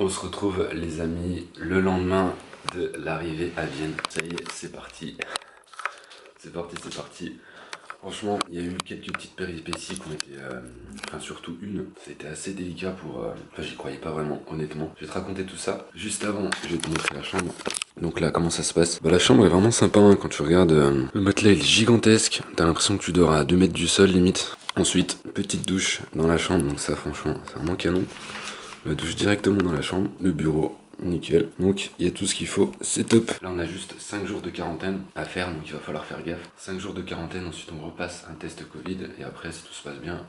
On se retrouve les amis le lendemain de l'arrivée à Vienne. Ça y est, c'est parti. C'est parti. Franchement, il y a eu quelques petites péripéties qui ont été... enfin surtout une. Ça a été assez délicat pour... Enfin j'y croyais pas vraiment, honnêtement. Je vais te raconter tout ça. Juste avant, je vais te montrer la chambre. Donc là, comment ça se passe? Bah la chambre est vraiment sympa hein, quand tu regardes. Le matelas il est gigantesque. T'as l'impression que tu dors à 2 mètres du sol limite. Ensuite, petite douche dans la chambre. Donc ça franchement, c'est vraiment canon. La douche directement dans la chambre. Le bureau. Nickel, donc il y a tout ce qu'il faut, c'est top. Là on a juste 5 jours de quarantaine à faire, donc il va falloir faire gaffe. 5 jours de quarantaine, ensuite on repasse un test Covid et après si tout se passe bien,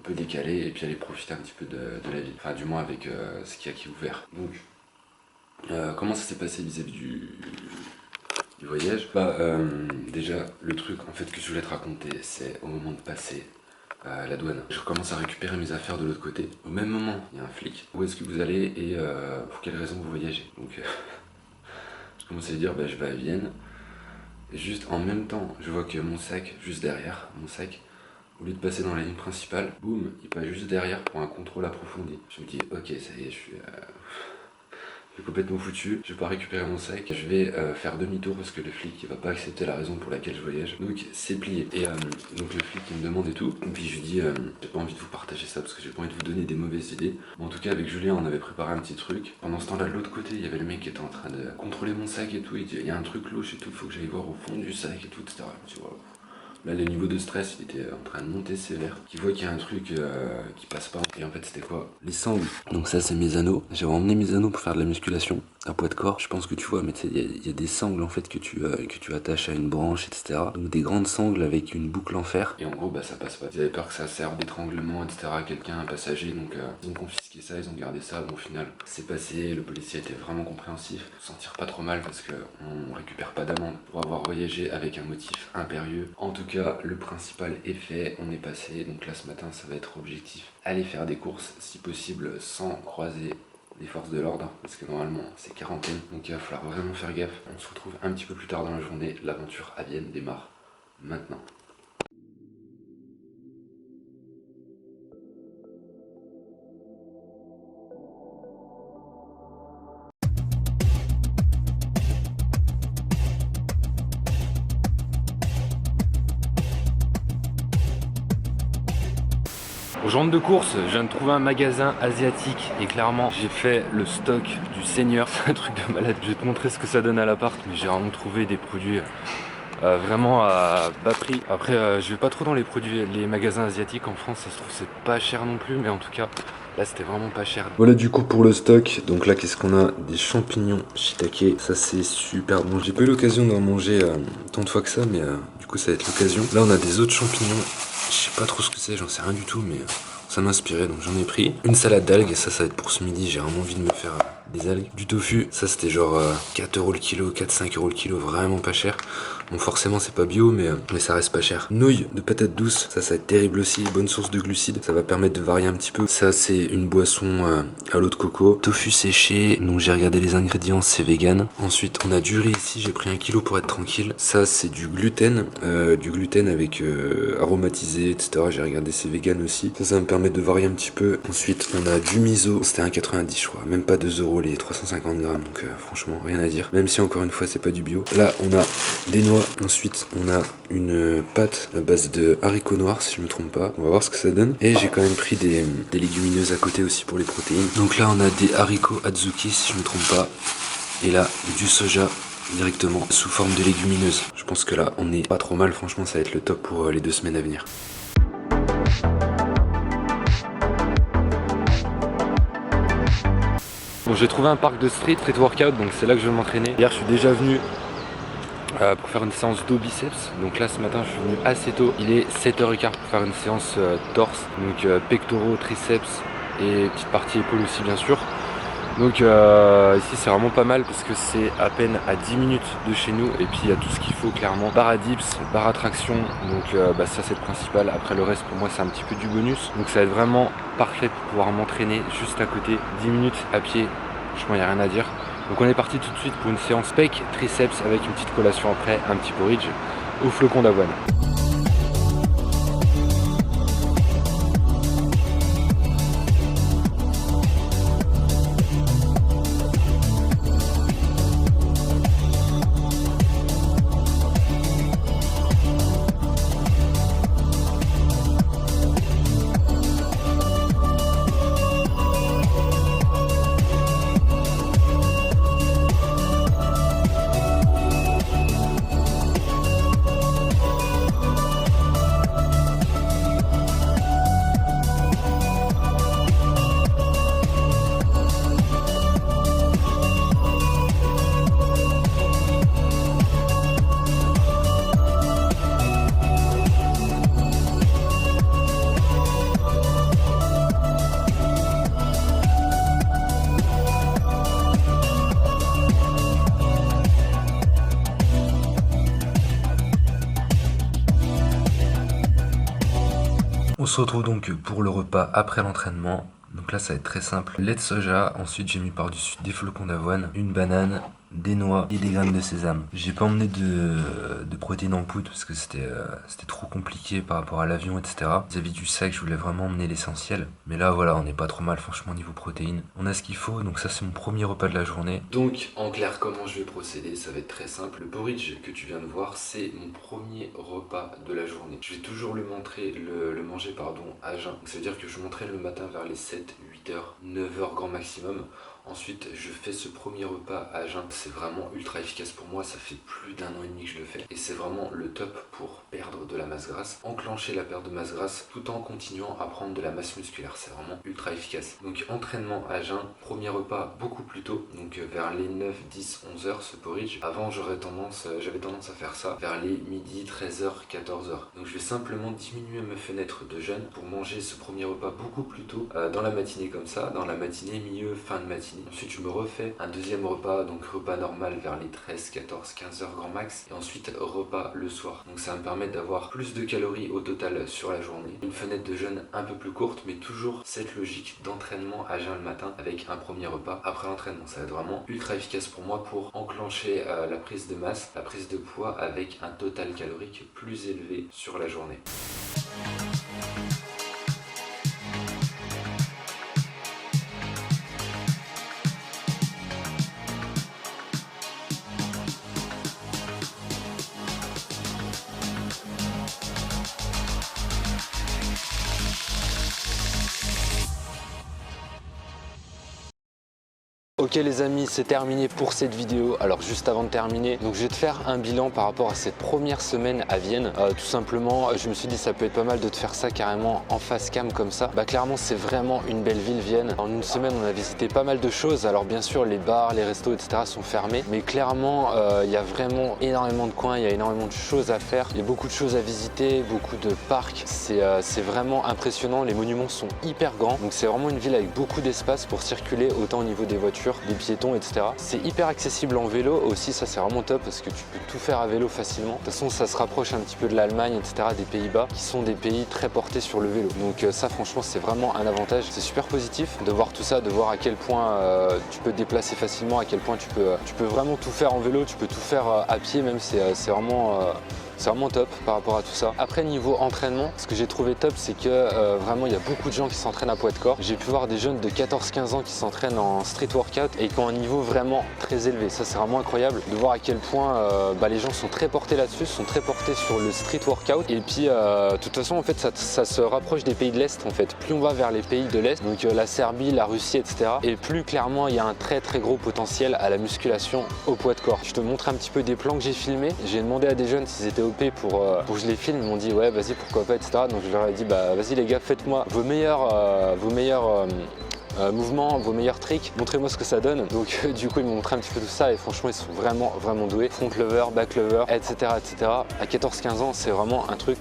on peut décaler et puis aller profiter un petit peu de la vie. Enfin du moins avec ce qu'il y a qui est ouvert. Donc comment ça s'est passé vis-à-vis du voyage? Bah déjà le truc en fait que je voulais te raconter, c'est au moment de passer la douane. Je commence à récupérer mes affaires de l'autre côté. Au même moment, il y a un flic. Où est-ce que vous allez et pour quelle raison vous voyagez? Donc, je commence à lui dire, bah, je vais à Vienne. Et juste en même temps, je vois que mon sac, juste derrière, au lieu de passer dans la ligne principale, boum, il passe juste derrière pour un contrôle approfondi. Je me dis, ok, ça y est, je suis complètement foutu, je vais pas récupérer mon sac, je vais faire demi-tour parce que le flic il va pas accepter la raison pour laquelle je voyage. Donc c'est plié. Et donc le flic il me demande et tout. Et puis je lui dis j'ai pas envie de vous partager ça parce que j'ai pas envie de vous donner des mauvaises idées. Bon, en tout cas avec Julien on avait préparé un petit truc. Pendant ce temps là de l'autre côté il y avait le mec qui était en train de contrôler mon sac et tout. Il dit il y a un truc louche et tout, faut que j'aille voir au fond du sac et tout, etc. Je me dis, wow. Là, le niveau de stress, il était en train de monter sévère. Il voit qu'il y a un truc qui passe pas. Et en fait, c'était quoi? Les sangles. Donc ça, c'est mes anneaux. J'ai emmené mes anneaux pour faire de la musculation à poids de corps. Je pense que tu vois, mais tu sais, il y a des sangles en fait que tu attaches à une branche, etc. Donc des grandes sangles avec une boucle en fer. Et en gros, bah ça passe pas. Ils avaient peur que ça serve d'étranglement, etc. à quelqu'un, un passager. Donc ils ont confisqué ça, ils ont gardé ça. Bon, au final, c'est passé. Le policier était vraiment compréhensif. Sentir pas trop mal parce que on récupère pas d'amende pour avoir voyagé avec un motif impérieux. En tout cas, le principal est fait, on est passé, donc là ce matin ça va être objectif. Aller faire des courses, si possible, sans croiser les forces de l'ordre, parce que normalement c'est quarantaine, donc il va falloir vraiment faire gaffe. On se retrouve un petit peu plus tard dans la journée, l'aventure à Vienne démarre maintenant. Je rentre de course, je viens de trouver un magasin asiatique et clairement j'ai fait le stock du Seigneur, c'est un truc de malade. Je vais te montrer ce que ça donne à l'appart, mais j'ai vraiment trouvé des produits vraiment à bas prix. Après je vais pas trop dans les produits, les magasins asiatiques en France, ça se trouve c'est pas cher non plus, mais en tout cas là c'était vraiment pas cher. Voilà du coup pour le stock, donc là qu'est-ce qu'on a? Des champignons shiitake, ça c'est super bon. J'ai pas eu l'occasion d'en manger tant de fois que ça, mais du coup ça va être l'occasion. Là on a des autres champignons. Je sais pas trop ce que c'est, j'en sais rien du tout, mais ça m'a inspiré, donc j'en ai pris. Une salade d'algues, et ça va être pour ce midi, j'ai vraiment envie de me faire des algues. Du tofu, ça c'était genre 4 € le kilo, 4-5 € le kilo, vraiment pas cher. Bon forcément c'est pas bio, mais ça reste pas cher. Nouilles de patates douces, ça va être terrible aussi, bonne source de glucides, ça va permettre de varier un petit peu. Ça c'est une boisson à l'eau de coco. Tofu séché, donc j'ai regardé les ingrédients, c'est vegan. Ensuite on a du riz ici, j'ai pris 1 kilo pour être tranquille. Ça c'est du gluten avec aromatisé, etc. J'ai regardé, c'est vegan aussi. Ça va me permettre de varier un petit peu. Ensuite on a du miso, c'était 1,90 je crois, même pas 2 € les 350 grammes, donc franchement rien à dire. Même si encore une fois c'est pas du bio. Là on a des noix. Ensuite on a une pâte à base de haricots noirs si je me trompe pas. On va voir ce que ça donne. Et j'ai quand même pris des légumineuses à côté aussi pour les protéines. Donc là on a des haricots Azuki si je me trompe pas. Et là du soja directement sous forme de légumineuses. Je pense que là on est pas trop mal, franchement ça va être le top pour les 2 semaines à venir. Bon, j'ai trouvé un parc de street workout, donc c'est là que je vais m'entraîner. Hier je suis déjà venu pour faire une séance dos biceps. Donc là ce matin je suis venu assez tôt, il est 7h15 pour faire une séance torse, donc pectoraux, triceps et petite partie épaule aussi bien sûr. Donc ici c'est vraiment pas mal parce que c'est à peine à 10 minutes de chez nous et puis il y a tout ce qu'il faut clairement. Barre à dips, barre à traction, donc ça c'est le principal. Après le reste pour moi c'est un petit peu du bonus. Donc ça va être vraiment parfait pour pouvoir m'entraîner juste à côté. 10 minutes à pied, franchement il n'y a rien à dire. Donc on est parti tout de suite pour une séance pec, triceps avec une petite collation après, un petit porridge au flocon d'avoine. se retrouve donc pour le repas après l'entraînement. Donc là ça va être très simple. Lait de soja, ensuite j'ai mis par-dessus des flocons d'avoine, une banane, des noix et des graines de sésame. J'ai pas emmené de protéines en poudre parce que c'était trop compliqué par rapport à l'avion, etc. Vis-à-vis du sac, je voulais vraiment emmener l'essentiel. Mais là voilà, on n'est pas trop mal franchement niveau protéines. On a ce qu'il faut, donc ça c'est mon premier repas de la journée. Donc en clair, comment je vais procéder? Ça va être très simple. Le porridge que tu viens de voir, c'est mon premier repas de la journée. Je vais toujours le manger à jeun. Donc ça veut dire que je m'entraîne le matin vers les 7, 8 heures, 9 heures grand maximum. Ensuite, je fais ce premier repas à jeun. C'est vraiment ultra efficace pour moi. Ça fait plus d'1 an et demi que je le fais. Et c'est vraiment le top pour perdre de la masse grasse. Enclencher la perte de masse grasse tout en continuant à prendre de la masse musculaire. C'est vraiment ultra efficace. Donc entraînement à jeun. Premier repas beaucoup plus tôt. Donc vers les 9, 10, 11 heures ce porridge. Avant, j'avais tendance à faire ça vers les midi, 13 heures, 14 heures. Donc je vais simplement diminuer mes fenêtres de jeûne pour manger ce premier repas beaucoup plus tôt dans la matinée comme ça. Dans la matinée, milieu, fin de matinée. Ensuite je me refais un deuxième repas, donc repas normal vers les 13, 14, 15 heures grand max, et ensuite repas le soir. Donc ça va me permettre d'avoir plus de calories au total sur la journée. Une fenêtre de jeûne un peu plus courte, mais toujours cette logique d'entraînement à jeun le matin avec un premier repas après l'entraînement. Ça va être vraiment ultra efficace pour moi pour enclencher la prise de masse, la prise de poids avec un total calorique plus élevé sur la journée. Ok les amis, c'est terminé pour cette vidéo. Alors juste avant de terminer, donc je vais te faire un bilan par rapport à cette première semaine à Vienne. Tout simplement, je me suis dit ça peut être pas mal de te faire ça carrément en face cam comme ça. Bah clairement c'est vraiment une belle ville Vienne. En une semaine on a visité pas mal de choses. Alors bien sûr les bars, les restos etc sont fermés. Mais clairement il y a vraiment énormément de coins, il y a énormément de choses à faire. Il y a beaucoup de choses à visiter, beaucoup de parcs. C'est vraiment impressionnant, les monuments sont hyper grands. Donc c'est vraiment une ville avec beaucoup d'espace pour circuler autant au niveau des voitures, des piétons, etc. C'est hyper accessible en vélo aussi, ça c'est vraiment top parce que tu peux tout faire à vélo facilement. De toute façon ça se rapproche un petit peu de l'Allemagne, etc., des Pays-Bas qui sont des pays très portés sur le vélo. Donc ça franchement c'est vraiment un avantage. C'est super positif de voir tout ça, de voir à quel point tu peux te déplacer facilement, à quel point tu peux vraiment tout faire en vélo, tu peux tout faire à pied même, c'est vraiment top par rapport à tout ça. Après niveau entraînement, ce que j'ai trouvé top c'est que vraiment il y a beaucoup de gens qui s'entraînent à poids de corps. J'ai pu voir des jeunes de 14-15 ans qui s'entraînent en street workout et qui ont un niveau vraiment très élevé. Ça c'est vraiment incroyable de voir à quel point les gens sont très portés là-dessus, sont très portés sur le street workout. Et puis de toute façon en fait ça se rapproche des pays de l'Est en fait. Plus on va vers les pays de l'Est, donc la Serbie, la Russie, etc. Et plus clairement il y a un très gros potentiel à la musculation au poids de corps. Je te montre un petit peu des plans que j'ai filmés. J'ai demandé à des jeunes s'ils étaient OP pour que je les filme. Ils m'ont dit ouais vas-y pourquoi pas, etc. Donc je leur ai dit bah vas-y les gars, faites-moi vos meilleurs mouvements, vos meilleurs tricks, montrez-moi ce que ça donne. Donc du coup ils m'ont montré un petit peu tout ça et franchement ils sont vraiment doués. Front lever, back lever, etc. À 14-15 ans c'est vraiment un truc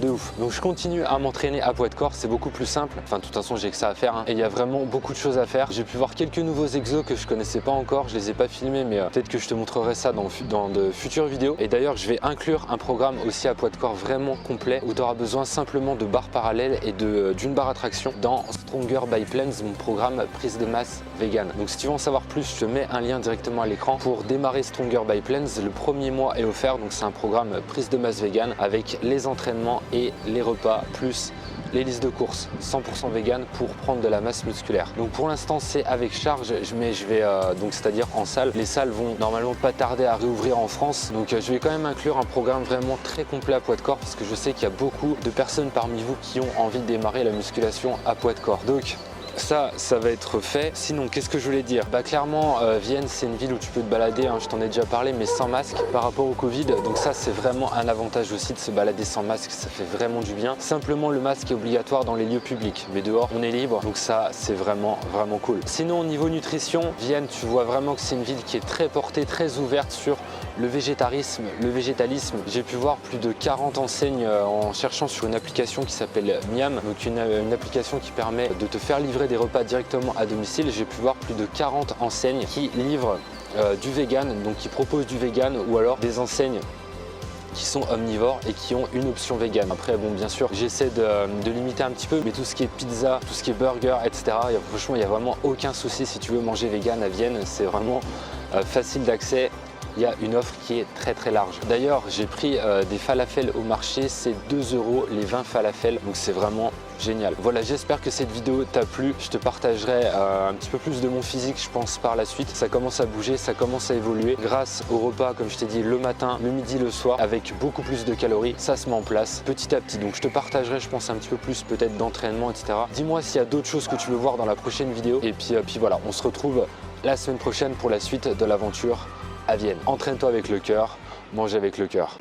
de ouf. Donc je continue à m'entraîner à poids de corps, c'est beaucoup plus simple. Enfin de toute façon j'ai que ça à faire hein. Et il y a vraiment beaucoup de choses à faire. J'ai pu voir quelques nouveaux exos que je connaissais pas encore, je les ai pas filmés mais peut-être que je te montrerai ça dans de futures vidéos. Et d'ailleurs je vais inclure un programme aussi à poids de corps vraiment complet où tu auras besoin simplement de barres parallèles et d'une barre à traction dans Stronger by Plans, mon programme prise de masse vegan. Donc si tu veux en savoir plus, je te mets un lien directement à l'écran. Pour démarrer Stronger by Plans, le premier mois est offert. Donc c'est un programme prise de masse vegan avec les entraînements et les repas plus les listes de courses 100% vegan pour prendre de la masse musculaire. Donc pour l'instant c'est avec charge, mais je vais donc c'est-à-dire en salle. Les salles vont normalement pas tarder à réouvrir en France, donc je vais quand même inclure un programme vraiment très complet à poids de corps parce que je sais qu'il y a beaucoup de personnes parmi vous qui ont envie de démarrer la musculation à poids de corps. Donc ça va être fait. Sinon, qu'est-ce que je voulais dire? Bah clairement, Vienne, c'est une ville où tu peux te balader, hein, je t'en ai déjà parlé, mais sans masque par rapport au Covid. Donc ça, c'est vraiment un avantage aussi de se balader sans masque, ça fait vraiment du bien. Simplement, le masque est obligatoire dans les lieux publics, mais dehors, on est libre. Donc ça, c'est vraiment cool. Sinon, au niveau nutrition, Vienne, tu vois vraiment que c'est une ville qui est très portée, très ouverte sur le végétarisme, le végétalisme. J'ai pu voir plus de 40 enseignes en cherchant sur une application qui s'appelle Miam, donc une application qui permet de te faire livrer des repas directement à domicile. J'ai pu voir plus de 40 enseignes qui livrent du vegan, donc qui proposent du vegan, ou alors des enseignes qui sont omnivores et qui ont une option vegan. Après bon, bien sûr j'essaie de limiter un petit peu, mais tout ce qui est pizza, tout ce qui est burger, etc. Franchement il n'y a vraiment aucun souci si tu veux manger vegan à Vienne, c'est vraiment facile d'accès. Il y a une offre qui est très large. D'ailleurs, j'ai pris des falafels au marché, c'est 2 € les 20 falafels, donc c'est vraiment génial. Voilà, j'espère que cette vidéo t'a plu. Je te partagerai un petit peu plus de mon physique, je pense, par la suite. Ça commence à bouger, ça commence à évoluer. Grâce au repas, comme je t'ai dit, le matin, le midi, le soir, avec beaucoup plus de calories, ça se met en place petit à petit. Donc je te partagerai, je pense, un petit peu plus peut-être d'entraînement, etc. Dis-moi s'il y a d'autres choses que tu veux voir dans la prochaine vidéo. Et puis voilà, on se retrouve la semaine prochaine pour la suite de l'aventure à Vienne. Entraîne-toi avec le cœur, mange avec le cœur.